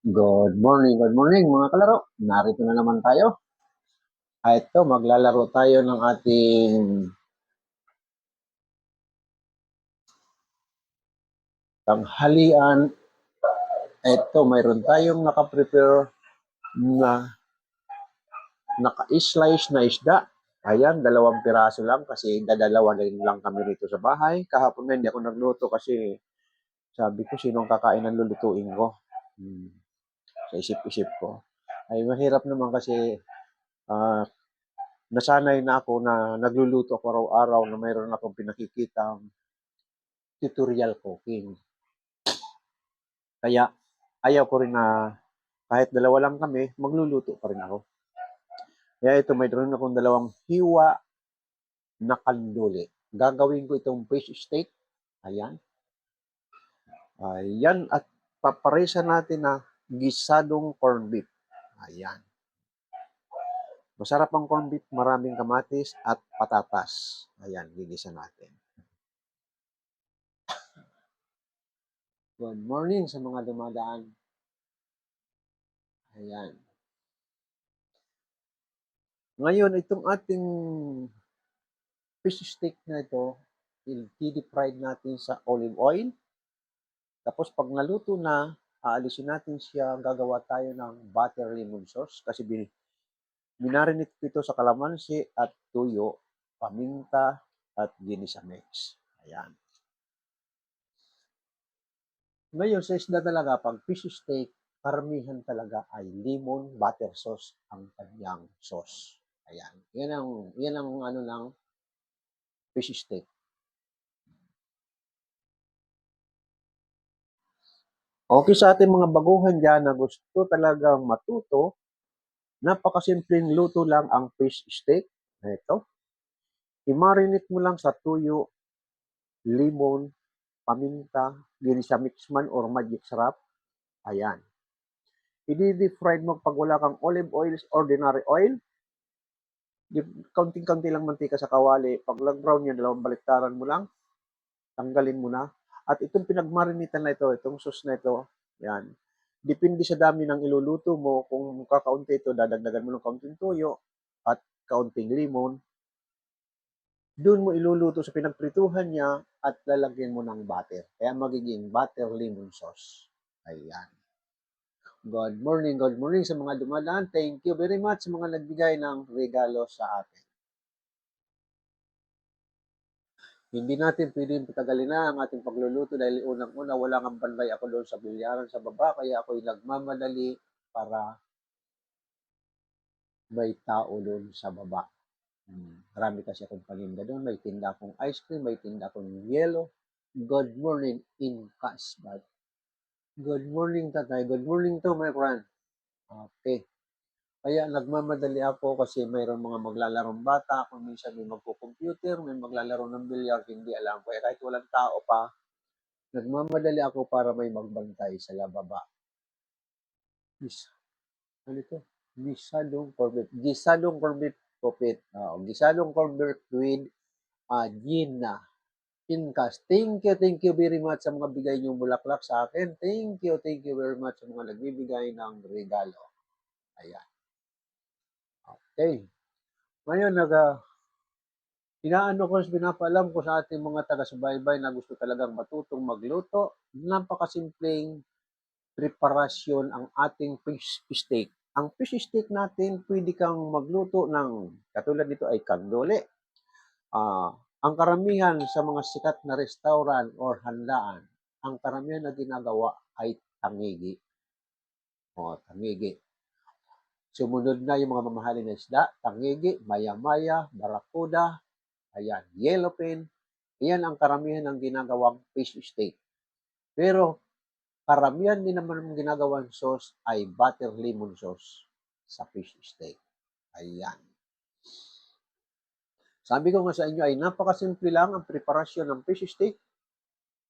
Good morning mga kalaro. Narito na naman tayo. Ito, maglalaro tayo ng ating tanghalian. Ito, mayroon tayong nakaprepare na naka-slice na isda. Ayan, 2 piraso lang kasi dadalawa lang kami rito sa bahay. Kahapon na hindi ako nagluto kasi sabi ko sinong kakain ang lulutuin ko. Sa isip-isip ko. Ay mahirap naman kasi nasanay na ako na nagluluto ako araw-araw na mayroon akong pinakikitang tutorial cooking. Kaya ayaw ko rin na kahit dalawa lang kami, magluluto pa rin ako. Kaya ito, mayroon akong 2 hiwa na kanduli. Gagawin ko itong fish steak. Ayan. Ayan. At paparesa natin na gisadong corned beef. Ayan. Masarap ang corned beef, maraming kamatis at patatas. Ayan, gigisa natin. Good morning sa mga dumadaan. Ayan. Ngayon, itong ating fish steak na ito, i-deep fried natin sa olive oil. Tapos pag naluto na, aalisin natin siya, gagawa tayo ng butter lemon sauce kasi minarinate ko ito sa kalamansi at tuyo, paminta at ginisa mix. Ayan. Ngayon sa isda talaga, pag fish steak, karamihan talaga ay lemon butter sauce ang kanyang sauce. Ayan. Yan ang ano ng fish steak. Okay sa ating mga baguhan dyan na gusto talagang matuto, napakasimpleng luto lang ang fish steak. Ito. I-marinate mo lang sa tuyo, limon, paminta, ginisa mix man or magic sarap. Ayan. I-deep fried mo pag wala kang olive oil, ordinary oil. Kaunting-kaunti lang mantika sa kawali. Pag nag-brown yan, 2 baliktaran mo lang. Tanggalin mo na. At itong pinagmarinitan na ito, itong sauce na ito, yan. Depende sa dami ng iluluto mo. Kung kakaunti ito, dadagdagan mo ng kaunting tuyo at kaunting limon. Doon mo iluluto sa pinagprituhan niya at lalagyan mo ng butter. Kaya magiging butter lemon sauce. Ayan. Good morning sa mga dumadaan. Thank you very much sa mga nagbigay ng regalo sa atin. Hindi natin pwedeng patagalin na ang ating pagluluto dahil unang-una wala kang banday ako doon sa bilyaran sa baba kaya ako'y nagmamadali para may tao doon sa baba. Marami kasi akong paninda doon. May tinda akong ice cream, may tinda akong yellow. Good morning in Casbah. Good morning, tatay. Good morning to, my friend. Okay. Kaya nagmamadali ako kasi mayroon mga maglalarong bata. Kung minsan may magpo-computer, may maglalaro ng bilyar, hindi alam. Kaya kahit walang tao pa, nagmamadali ako para may magbantay sa lababa. Ano ito? Gisadong corned beef. Gisadong corned beef popit. Gisadong corned beef with Gina. Inkas. Thank you very much sa mga bigay niyong bulaklak sa akin. Thank you very much sa mga nagbibigay ng regalo. Ayan. Okay. Ngayon, inaano ko, pinapaalam ko sa ating mga taga-subaybay na gusto talagang matutong magluto. Napakasimpleng preparasyon ang ating fish steak. Ang fish steak natin, pwede kang magluto ng, katulad dito ay kandole. Ang karamihan sa mga sikat na restaurant or handaan, ang karamihan na ginagawa ay tangigi. Tangigi. Sumunod na yung mga mamahalin na isda, tangigi, maya-maya, barakuda, ayan, yellowfin. Iyan ang karamihan ng ginagawang fish steak. Pero karamihan din naman ng ginagawang sauce ay butter lemon sauce sa fish steak. Ayan. Sabi ko nga sa inyo ay napakasimple lang ang preparasyon ng fish steak.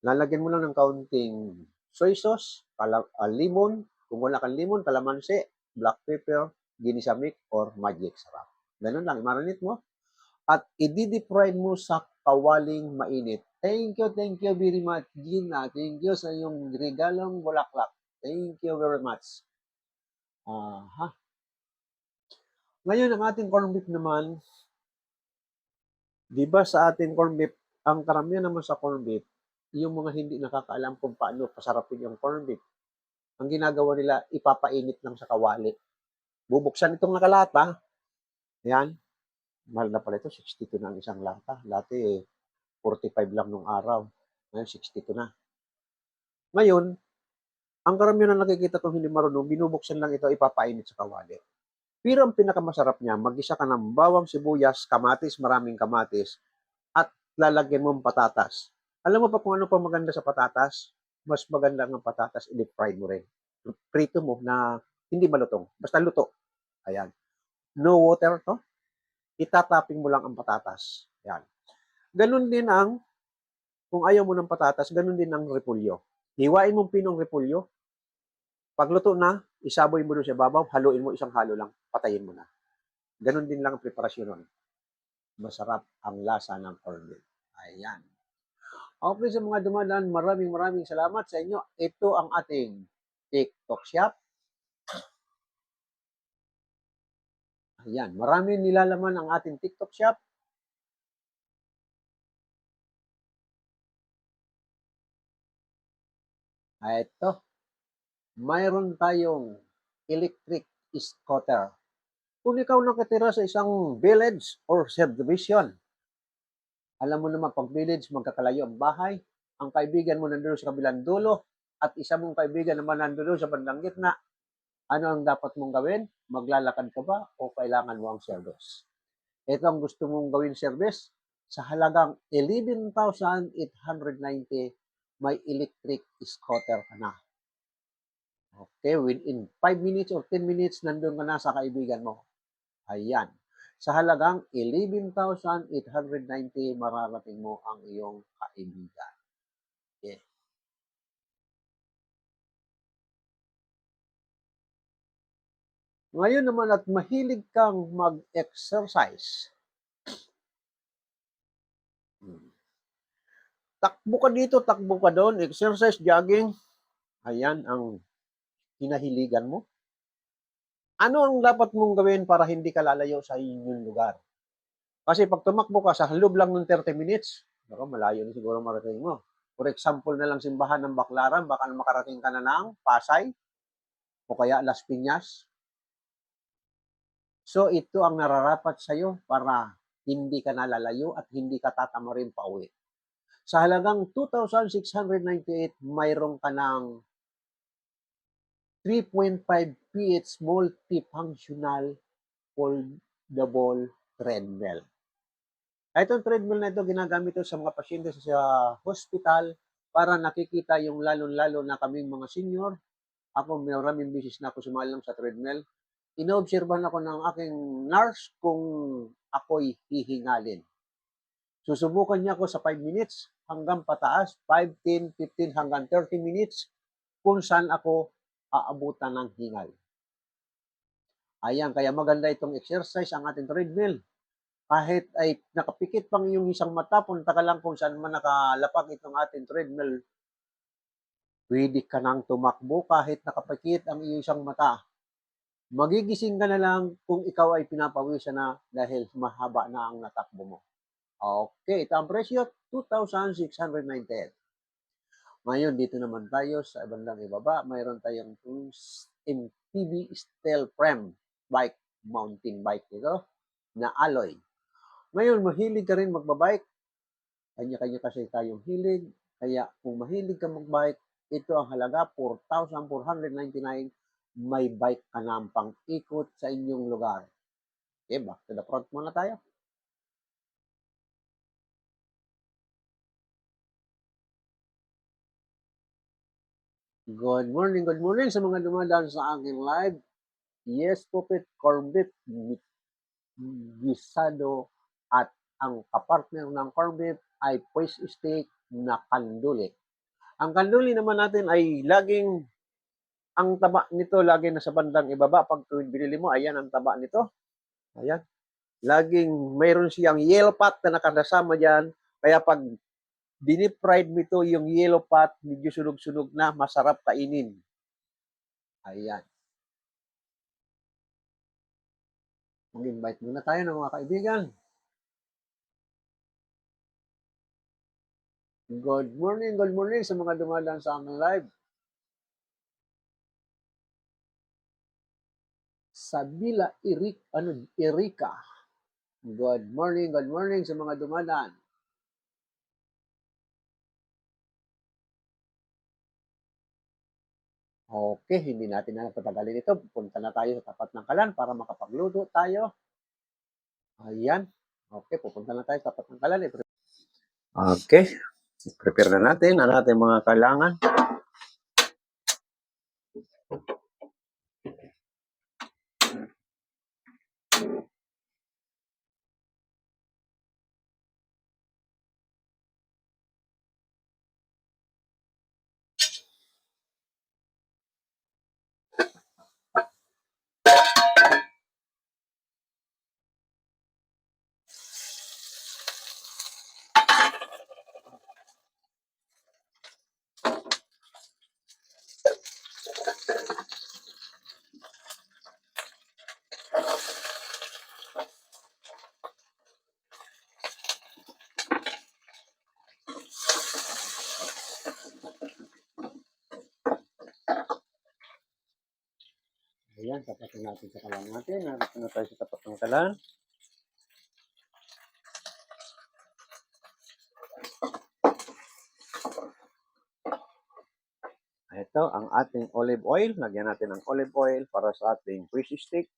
Lalagyan mo lang ng kaunting soy sauce, limon, kung wala kang limon, kalamansi, black pepper, ginisa mix, or magic sarap. Ganun lang, marinate mo. At i-deep fried mo sa kawaling mainit. Thank you very much, Gina. Thank you sa iyong regalong bulaklak. Thank you very much. Ha? Ngayon, ang ating corned beef naman, di ba sa ating corned beef, ang karamihan naman sa corned beef, yung mga hindi nakakaalam kung paano pasarapin yung corned beef, ang ginagawa nila, ipapainit lang sa kawali. Bubuksan itong nakalata, yan, mahal na pala ito, 62 na ang isang lata. Dati, 45 lang nung araw. Ngayon, 62 na. Ngayon, ang karamihan na nakikita kong hindi marunong, binubuksan lang ito, ipapainit sa kawali. Pero ang pinakamasarap niya, mag-isa ka ng bawang, sibuyas, kamatis, maraming kamatis, at lalagyan mo ang patatas. Alam mo pa kung ano pa maganda sa patatas? Mas maganda ng patatas, i-deep fry mo rin. Prito mo na hindi malutong. Basta luto. Ayan. No water to. Itatapping mo lang ang patatas. Ayan. Ganun din ang, kung ayaw mo ng patatas, ganun din ang repulyo. Hiwain mong pinong repulyo. Pag luto na, isaboy mo doon sa babaw, haluin mo isang halo lang, patayin mo na. Ganun din lang ang preparasyon nun. Masarap ang lasa ng corned beef. Ayan. Okay, sa mga dumadaan, maraming salamat sa inyo. Ito ang ating TikTok shop. Ayan, maraming nilalaman ang ating TikTok shop. Ito, mayroon tayong electric scooter. Kung ikaw nakatira sa isang village or subdivision, alam mo naman pag village, magkakalayo ang bahay, ang kaibigan mo nandoon sa kabilang dulo, at isa mong kaibigan naman nandoon sa bandang gitna, ano ang dapat mong gawin? Maglalakad ka ba o kailangan mo ang service? Ito ang gusto mong gawin service, sa halagang 11,890, may electric scooter ka na. Okay, within 5 minutes or 10 minutes, nandun ka na sa kaibigan mo. Ayan. Sa halagang 11,890, mararating mo ang iyong kaibigan. Okay. Ngayon naman at mahilig kang mag-exercise. Takbo ka dito, takbo ka doon, exercise, jogging. Ayan ang hinahiligan mo. Ano ang dapat mong gawin para hindi ka lalayo sa inyong lugar? Kasi pag tumakbo ka sa loob lang ng 30 minutes, malayo na siguro marating mo. For example na lang simbahan ng Baclaran, baka makarating ka na ng Pasay o kaya Las Piñas. So ito ang nararapat sa iyo para hindi ka nalalayo at hindi ka tatamarin pa uwi. Sa halagang 2,698, mayroon ka ng 3.5 PH multifunctional foldable treadmill. Itong treadmill na ito, ginagamit ito sa mga pasyente sa hospital para nakikita yung lalo-lalo na kaming mga senior. Ako, maraming bisis na ako sumalang sa treadmill. Inoobserbahan ako ng aking nurse kung ako'y hihingalin. Susubukan niya ako sa 5 minutes hanggang pataas, 5, 10, 15 hanggang 30 minutes kung saan ako aabutan ng hingal. Ayan, kaya maganda itong exercise ang ating treadmill. Kahit ay nakapikit pang yung isang mata, punta ka lang kung saan man nakalapag itong ating treadmill, pwede ka nang tumakbo kahit nakapikit ang iyong isang mata. Magigising ka na lang kung ikaw ay pinapawisan na dahil mahaba na ang natakbo mo. Okay, ito ang presyo, 2,690. Ngayon, dito naman tayo sa bandang ibaba, mayroon tayong MTB steel frame bike, mountain bike ito, na alloy. Ngayon, mahilig ka rin magbabike. Kanya-kanya kasi tayong hilig. Kaya kung mahilig ka magbike, ito ang halaga, 4,499. May bike ka na pang-ikot sa inyong lugar. Okay, back to the front muna tayo. Good morning sa mga dumadaan sa aking live. Yes, Puppet, Corbett, Gisado, at ang kapartner ng Corbett ay Poise Steak na kanduli. Ang kanduli naman natin ay laging, ang taba nito lagi nasa bandang ibaba. Pag tuwing binili mo, ayan ang taba nito. Ayan. Laging mayroon siyang yellow pot na nakasama dyan. Kaya pag dinip-fried mo ito, yung yellow pot, medyo sunog-sunog na, masarap kainin. Ayan. Mag-invite muna tayo ng mga kaibigan. Good morning sa mga dumadaan sa aming live. Sabila Erika. Good morning sa mga dumadaan. Okay, hindi natin na patagalin ito. Pupunta na tayo sa tapat ng kalan para makapagluto tayo. Ayan. Okay, pupunta na tayo sa tapat ng kalan. Okay, prepare na natin ang ating mga kailangan. Ayan, tapatin natin sa kalan natin. Narito na tayo sa tapat ng kalan. Ito ang ating olive oil. Lagyan natin ng olive oil para sa ating fish stick.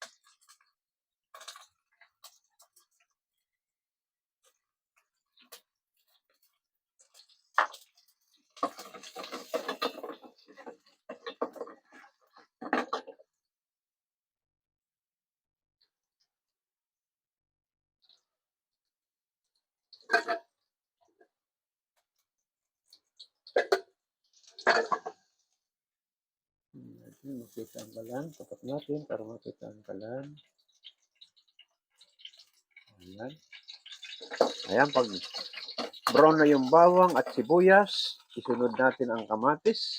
Makita ang kalan. Tapat natin para makita ang kalan. Ayan. Ayan, pag brown na yung bawang at sibuyas, isunod natin ang kamatis.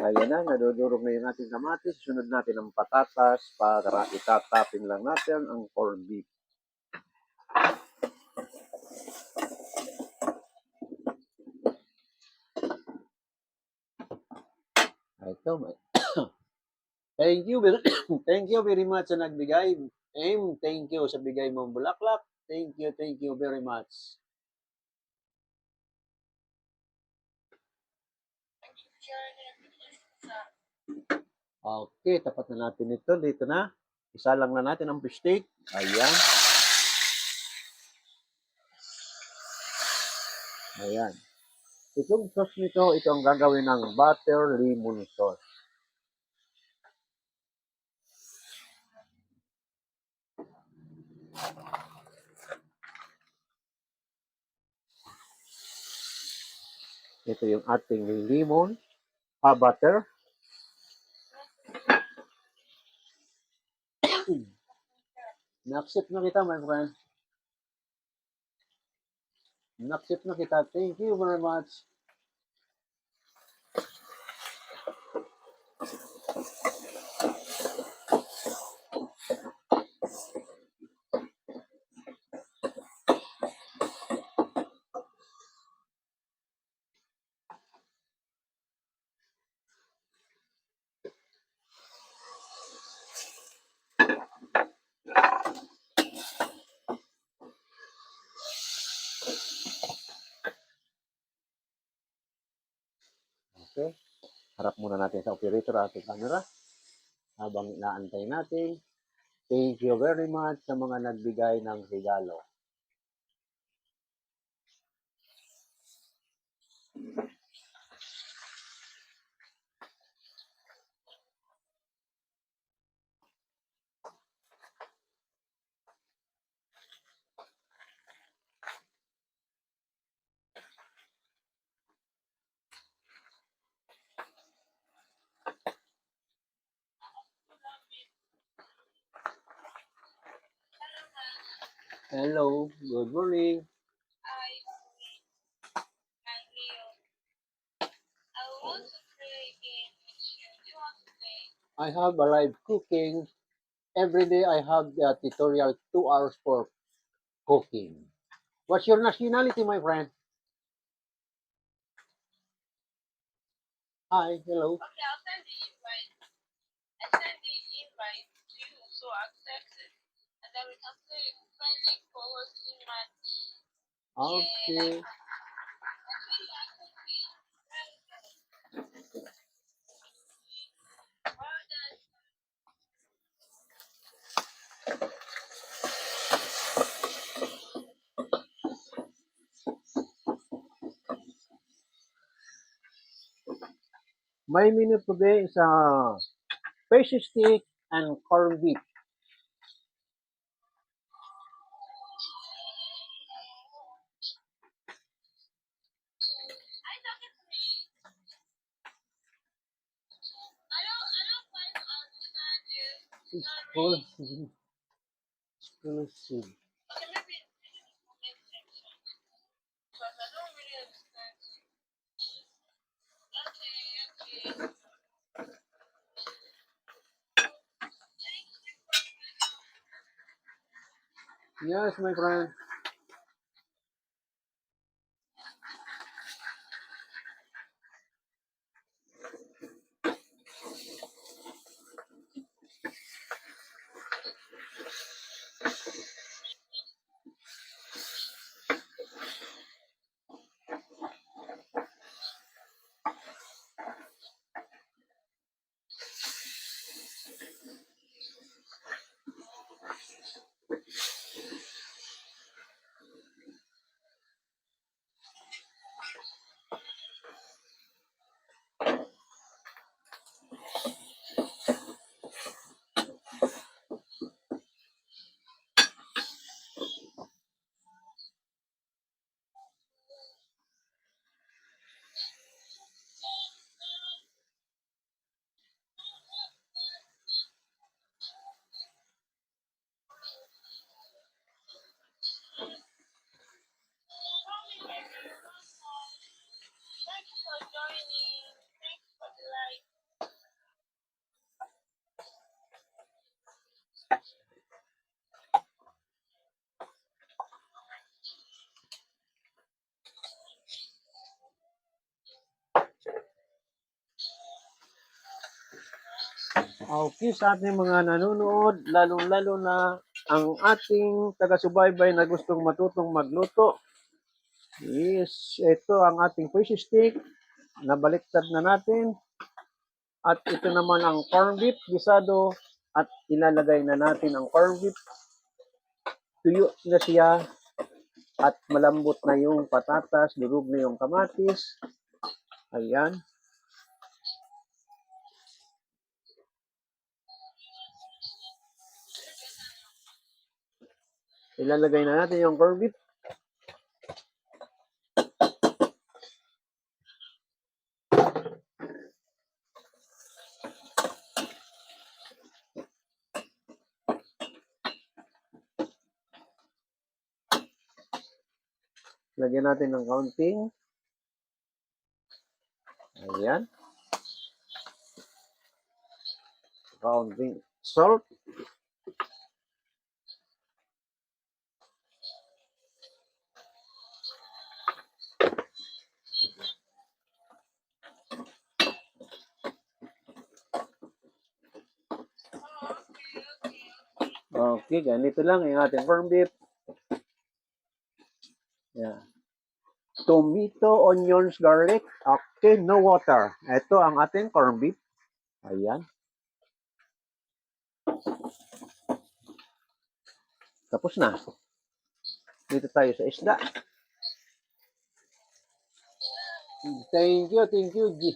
Ayan na, nadudurog na yung ating kamatis. Sunod natin ang patatas para itatapin lang natin ang corned beef. Ito, thank you very much sa nagbigay. Thank you sa bigay mong bulaklak. Thank you very much. Okay, tapat na natin ito. Dito na. Isa lang na natin ang fish steak. Ayan. Ayan. Itong sauce nito, ito ang gagawin ng butter lemon sauce. Ito yung ating lemon, butter. Na-accept na kita, my friend. Na-accept na kita. Thank you very much. Okay. Harap muna natin sa operator ating camera habang inaantay natin. Thank you very much sa mga nagbigay ng regalo. Hello, good morning. I have a live cooking. Every day I have the tutorial 2 hours for cooking. What's your nationality, my friend? Hi, hello. Okay. My menu today is fish stick and corned beef. Exclusive. Exclusive. Yes, my friend. Okay, sa ating mga nanonood, lalong-lalo na ang ating taga-subaybay na gustong matutong magluto, is ito ang ating fish stick. Nabaliktad na natin. At ito naman ang corned beef gisado. At ilalagay na natin ang corned beef. Tuyo na siya. At malambot na yung patatas, durog na yung kamatis. Ayan. Ilalagay na natin yung corned beef. Lagyan natin ng kaunting. Ayan. Kaunting salt. Okay, ganito lang yung ating corned beef. Yeah. Tomato, onions, garlic. Okay, no water. Ito ang ating corned beef. Ayan. Tapos na. Dito tayo sa isda. Thank you, G.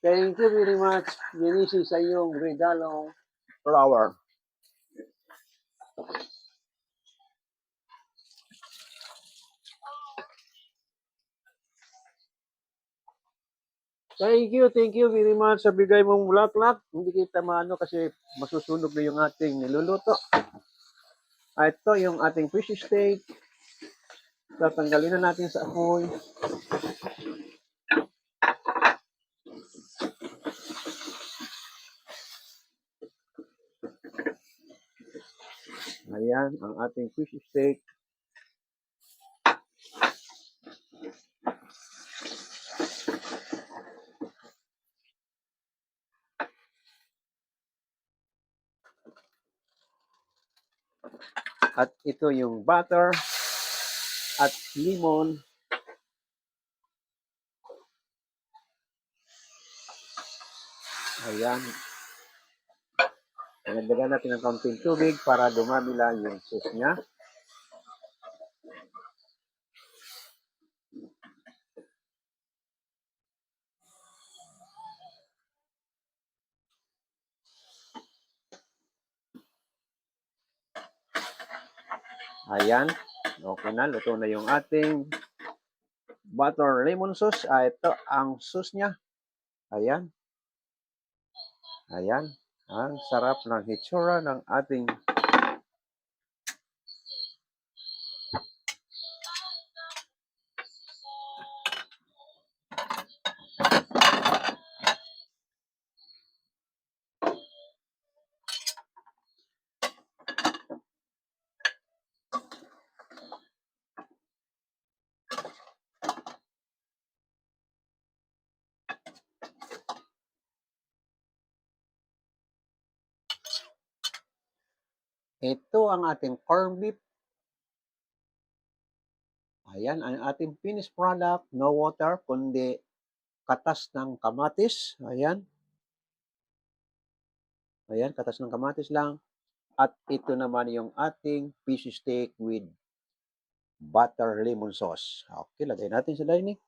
Thank you very much, Genisi, sa iyong regalong flower. Thank you very much sa bigay mong bulaklak. Hindi kita maano kasi masusunog na yung ating niluluto. Ito yung ating fish steak. Tatanggalin na natin sa apoy. Ayan, ang ating fish steak. At ito yung butter at lemon. Ayan. Nagdagan natin ng kaunting tubig para dumami lang yung sauce niya. Ayan. Okay na. Luto na yung ating butter lemon sauce. Ito ang sauce niya. Ayan. Ayan. Ang sarap ng hitsura ng ating ito ang ating corned beef. Ayan, ang ating finished product, no water, kundi katas ng kamatis. Ayan. Ayan, katas ng kamatis lang. At ito naman yung ating fish steak with butter lemon sauce. Okay, lagay natin sa dining.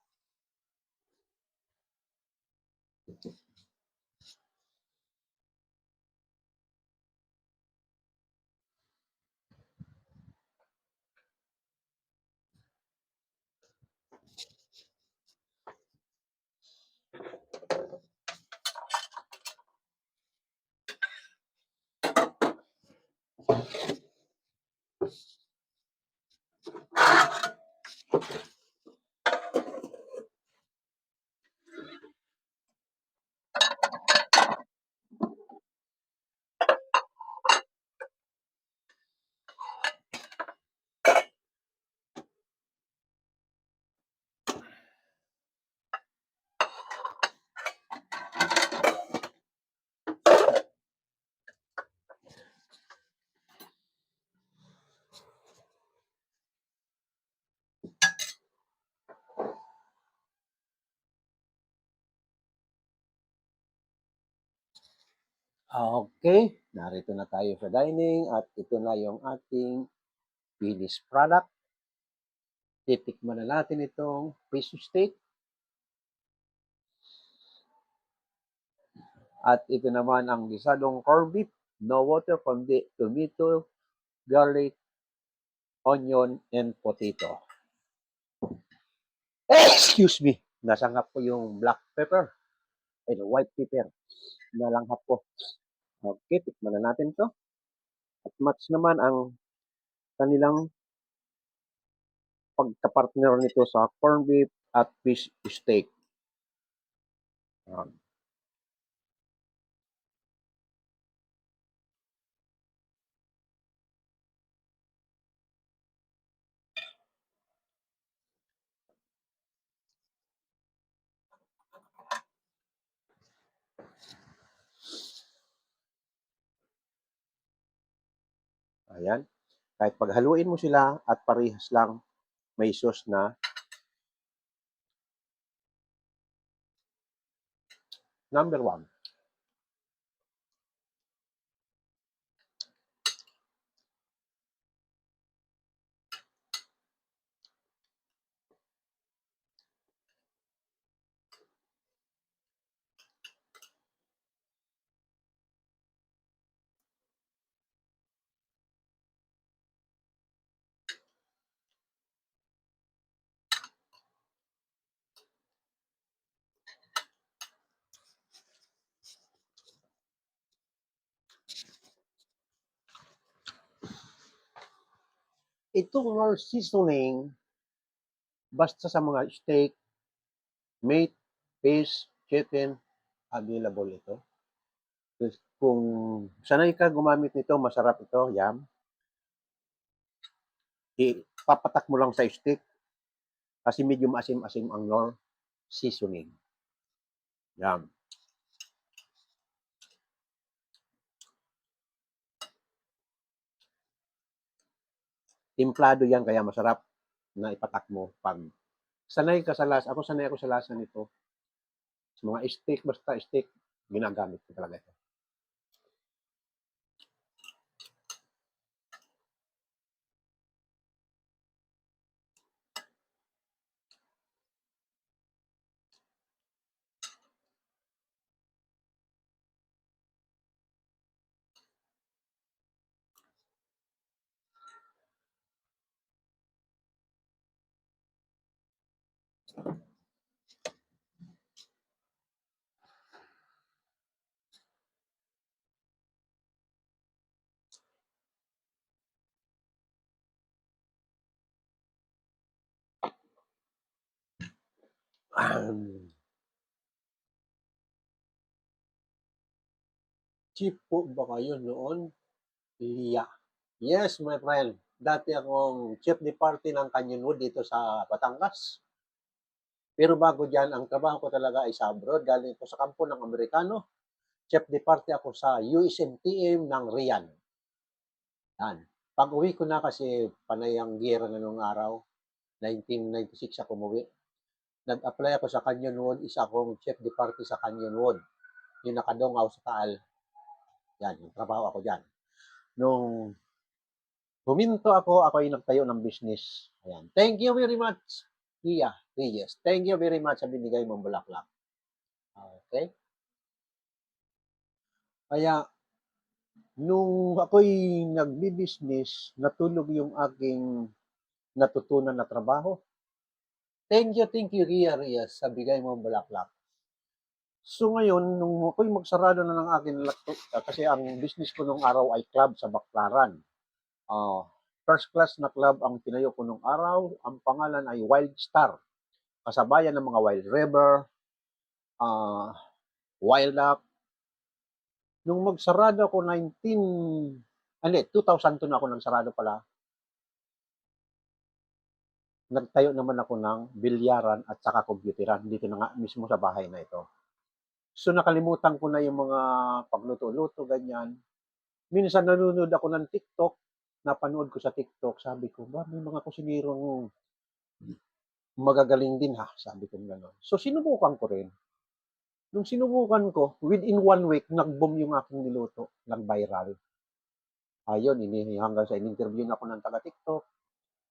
Okay, narito na tayo sa dining at ito na yung ating finished product. Titikman na natin itong fish steak. At ito naman ang gisadong corned beef. No water, kundi tomato, garlic, onion, and potato. Excuse me. Nasangap ko yung black pepper. Ay, white pepper. Nalanghap ko. Okay, tikman na natin to. At match naman ang kanilang pagkapartner nito sa corned beef at fish steak. Ayan. Kahit paghaluin mo sila at parehas lang may sauce na number 1. Itong Knorr seasoning, basta sa mga steak, meat, fish, chicken, available ito. Kung sanay ka gumamit nito, masarap ito, yam. Ipapatak mo lang sa steak kasi medyo asim-asim ang Knorr seasoning. Yam. Timplado yan kaya masarap na ipatak mo pag sanay ka sa lasa. Sanay ako sa lasa nito. Sa mga steak, basta steak, ginagamit ko talaga ito. Chief po ba kayo noon? Yeah. Yes, my friend. Dati akong chief de party ng Canyonwood dito sa Batangas. Pero bago dyan, ang trabaho ko talaga ay sa abroad. Galing ko sa kampo ng Amerikano. Chief de party ako sa USMTM ng Rian. Yan. Pag uwi ko na kasi panay ang gera na nung araw, 1996 ako umuwi. Nag-apply ako sa Canyonwood, isa akong chief de party sa Canyonwood. Yung nakadongaw sa Taal. Yan, yung trabaho ako dyan. Nung huminto ako ay nagtayo ng business. Ayan. Thank you very much, Iya Reyes. Thank you very much sa binigay mong bulaklak. Okay? Kaya, nung ako'y nagbi-business, natulog yung aking natutunan na trabaho. Thank you, Iya Reyes, sa bigay mong bulaklak. So ngayon, nung ako'y magsarado na ng aking laptop, kasi ang business ko nung araw ay club sa Baclaran. First class na club ang tinayo ko nung araw. Ang pangalan ay Wild Star. Kasabayan ng mga Wild River, Wild Up. Nung magsarado ako 2002 na ako nagsarado pala. Nagtayo naman ako ng bilyaran at saka computeran dito na nga mismo sa bahay na ito. So nakalimutan ko na yung mga pagluto-luto, ganyan. Minsan nanonood ako ng TikTok, napanood ko sa TikTok, sabi ko, ba, may mga kusinirong magagaling din ha, sabi ko gano'n. So sinubukan ko rin. Nung sinubukan ko, within 1 week, nag-boom yung aking niluto, nag-viral. Ayun, hanggang sa in-interview na ako ng taga-TikTok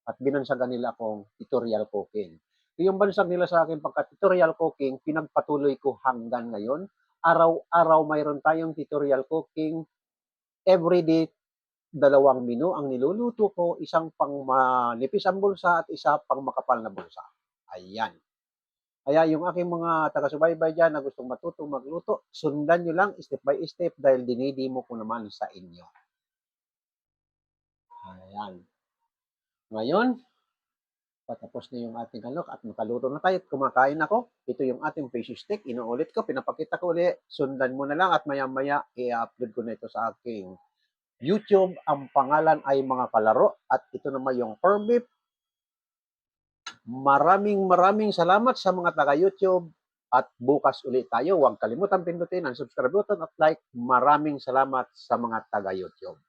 at binansagan nila akong tutorial cooking. Yung bansag nila sa akin pagka-tutorial cooking, pinagpatuloy ko hanggang ngayon. Araw-araw mayroon tayong tutorial cooking. Everyday, 2 menu ang niluluto ko, isang pang manipis ang bulsa at isa pang makapal na bulsa. Ayan. Kaya yung aking mga taga-subaybay dyan na gustong matutong magluto, sundan nyo lang step by step dahil dinidimo ko naman sa inyo. Ayan. Ngayon, patapos na yung ating alok at makaluto na tayo at kumakain ako. Ito yung ating fish stick. Inuulit ko, pinapakita ko ulit. Sundan mo na lang at maya-maya i-upload ko na ito sa aking YouTube. Ang pangalan ay Mga Kalaro at ito naman yung corned beef. Maraming salamat sa mga taga-YouTube at bukas ulit tayo. Huwag kalimutan pindutin ang subscribe button at like. Maraming salamat sa mga taga-YouTube.